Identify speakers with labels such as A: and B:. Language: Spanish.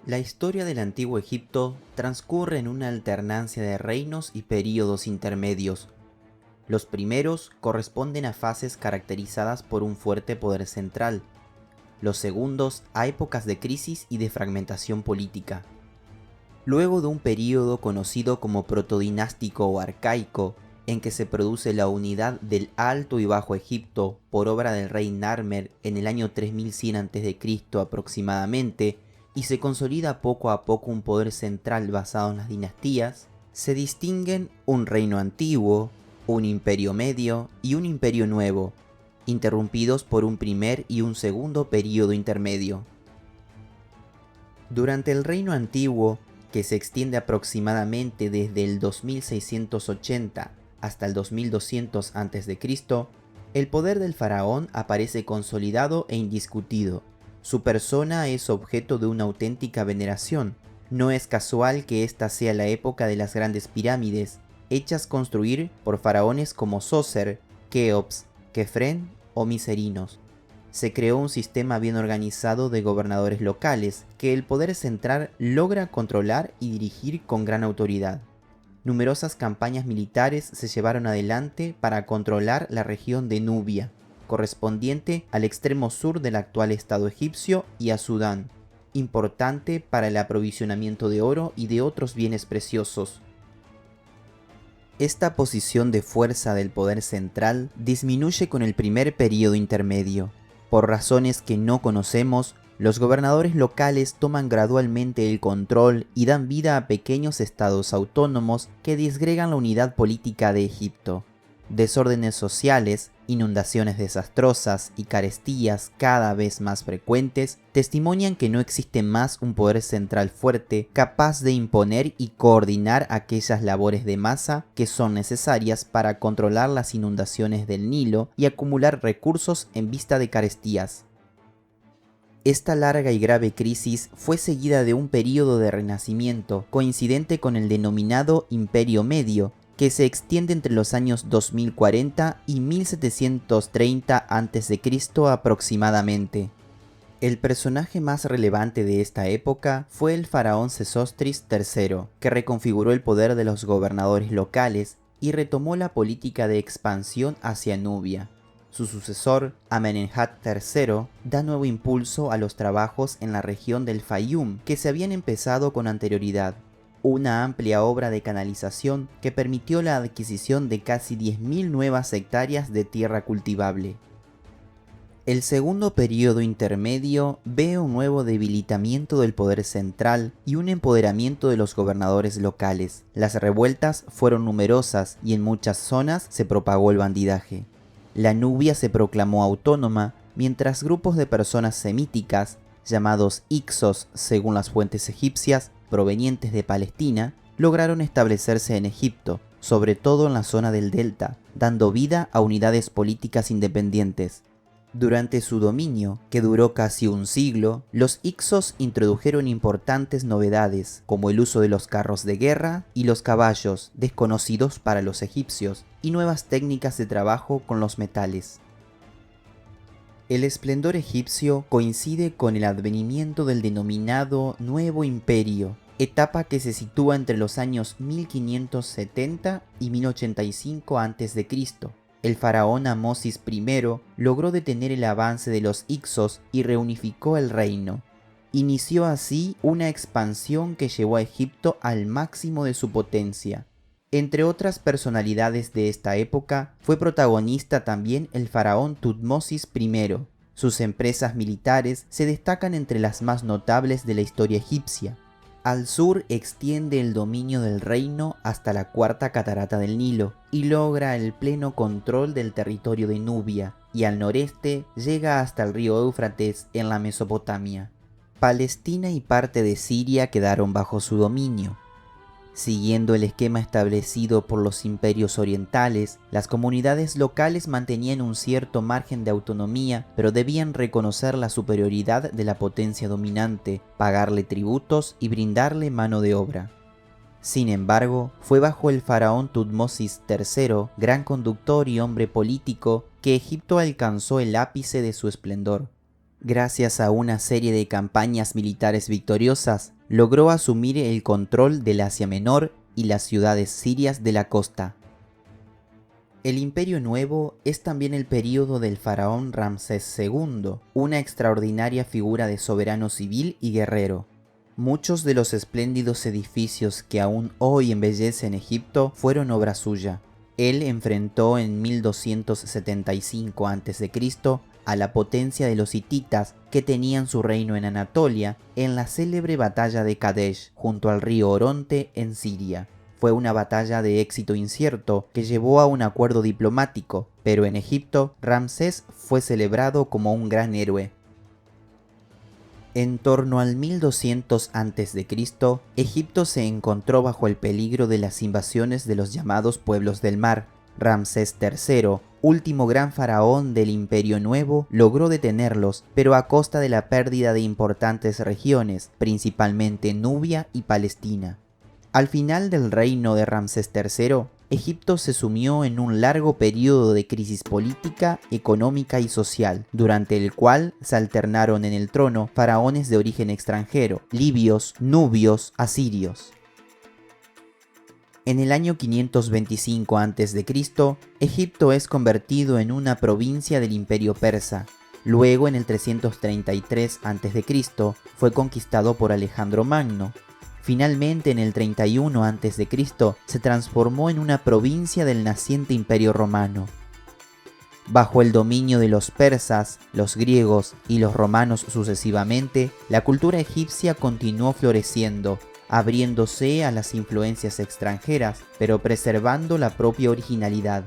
A: La historia del antiguo Egipto transcurre en una alternancia de reinos y períodos intermedios. Los primeros corresponden a fases caracterizadas por un fuerte poder central, los segundos a épocas de crisis y de fragmentación política. Luego de un período conocido como protodinástico o arcaico, en que se produce la unidad del Alto y Bajo Egipto por obra del rey Narmer en el año 3100 a.C. aproximadamente, y se consolida poco a poco un poder central basado en las dinastías, se distinguen un reino antiguo, un imperio medio y un imperio nuevo, interrumpidos por un primer y un segundo período intermedio. Durante el reino antiguo, que se extiende aproximadamente desde el 2680 hasta el 2200 a.C., el poder del faraón aparece consolidado e indiscutido. Su persona es objeto de una auténtica veneración. No es casual que esta sea la época de las grandes pirámides, hechas construir por faraones como Sócer, Keops, Kefren o Miserinos. Se creó un sistema bien organizado de gobernadores locales, que el poder central logra controlar y dirigir con gran autoridad. Numerosas campañas militares se llevaron adelante para controlar la región de Nubia, correspondiente al extremo sur del actual estado egipcio, y a Sudán, importante para el aprovisionamiento de oro y de otros bienes preciosos. Esta posición de fuerza del poder central disminuye con el primer período intermedio. Por razones que no conocemos, los gobernadores locales toman gradualmente el control y dan vida a pequeños estados autónomos que disgregan la unidad política de Egipto. Desórdenes sociales, inundaciones desastrosas y carestías cada vez más frecuentes testimonian que no existe más un poder central fuerte capaz de imponer y coordinar aquellas labores de masa que son necesarias para controlar las inundaciones del Nilo y acumular recursos en vista de carestías. Esta larga y grave crisis fue seguida de un período de renacimiento coincidente con el denominado Imperio Medio, que se extiende entre los años 2040 y 1730 a.C. aproximadamente. El personaje más relevante de esta época fue el faraón Sesostris III, que reconfiguró el poder de los gobernadores locales y retomó la política de expansión hacia Nubia. Su sucesor, Amenemhat III, da nuevo impulso a los trabajos en la región del Fayum que se habían empezado con anterioridad. Una amplia obra de canalización que permitió la adquisición de casi 10.000 nuevas hectáreas de tierra cultivable. El segundo período intermedio ve un nuevo debilitamiento del poder central y un empoderamiento de los gobernadores locales. Las revueltas fueron numerosas y en muchas zonas se propagó el bandidaje. La Nubia se proclamó autónoma, mientras grupos de personas semíticas, llamados Ixos según las fuentes egipcias, provenientes de Palestina, lograron establecerse en Egipto, sobre todo en la zona del Delta, dando vida a unidades políticas independientes. Durante su dominio, que duró casi un siglo, los Ixos introdujeron importantes novedades, como el uso de los carros de guerra y los caballos, desconocidos para los egipcios, y nuevas técnicas de trabajo con los metales. El esplendor egipcio coincide con el advenimiento del denominado Nuevo Imperio, etapa que se sitúa entre los años 1570 y 1085 a.C. El faraón Amosis I logró detener el avance de los Ixos y reunificó el reino. Inició así una expansión que llevó a Egipto al máximo de su potencia. Entre otras personalidades de esta época, fue protagonista también el faraón Tutmosis I. Sus empresas militares se destacan entre las más notables de la historia egipcia. Al sur extiende el dominio del reino hasta la cuarta catarata del Nilo y logra el pleno control del territorio de Nubia, y al noreste llega hasta el río Éufrates en la Mesopotamia. Palestina y parte de Siria quedaron bajo su dominio. Siguiendo el esquema establecido por los imperios orientales, las comunidades locales mantenían un cierto margen de autonomía, pero debían reconocer la superioridad de la potencia dominante, pagarle tributos y brindarle mano de obra. Sin embargo, fue bajo el faraón Tutmosis III, gran conductor y hombre político, que Egipto alcanzó el ápice de su esplendor. Gracias a una serie de campañas militares victoriosas, logró asumir el control del Asia Menor y las ciudades sirias de la costa. El Imperio Nuevo es también el período del faraón Ramsés II, una extraordinaria figura de soberano civil y guerrero. Muchos de los espléndidos edificios que aún hoy embellecen Egipto fueron obra suya. Él enfrentó en 1275 a.C. a la potencia de los hititas que tenían su reino en Anatolia en la célebre batalla de Kadesh junto al río Oronte en Siria. Fue una batalla de éxito incierto que llevó a un acuerdo diplomático, pero en Egipto Ramsés fue celebrado como un gran héroe. En torno al 1200 a.C., Egipto se encontró bajo el peligro de las invasiones de los llamados pueblos del mar. Ramsés III, último gran faraón del Imperio Nuevo, logró detenerlos, pero a costa de la pérdida de importantes regiones, principalmente Nubia y Palestina. Al final del reino de Ramsés III, Egipto se sumió en un largo periodo de crisis política, económica y social, durante el cual se alternaron en el trono faraones de origen extranjero, libios, nubios, asirios. En el año 525 a.C., Egipto es convertido en una provincia del Imperio Persa. Luego, en el 333 a.C., fue conquistado por Alejandro Magno. Finalmente, en el 31 a.C., se transformó en una provincia del naciente Imperio Romano. Bajo el dominio de los persas, los griegos y los romanos sucesivamente, la cultura egipcia continuó floreciendo, abriéndose a las influencias extranjeras, pero preservando la propia originalidad.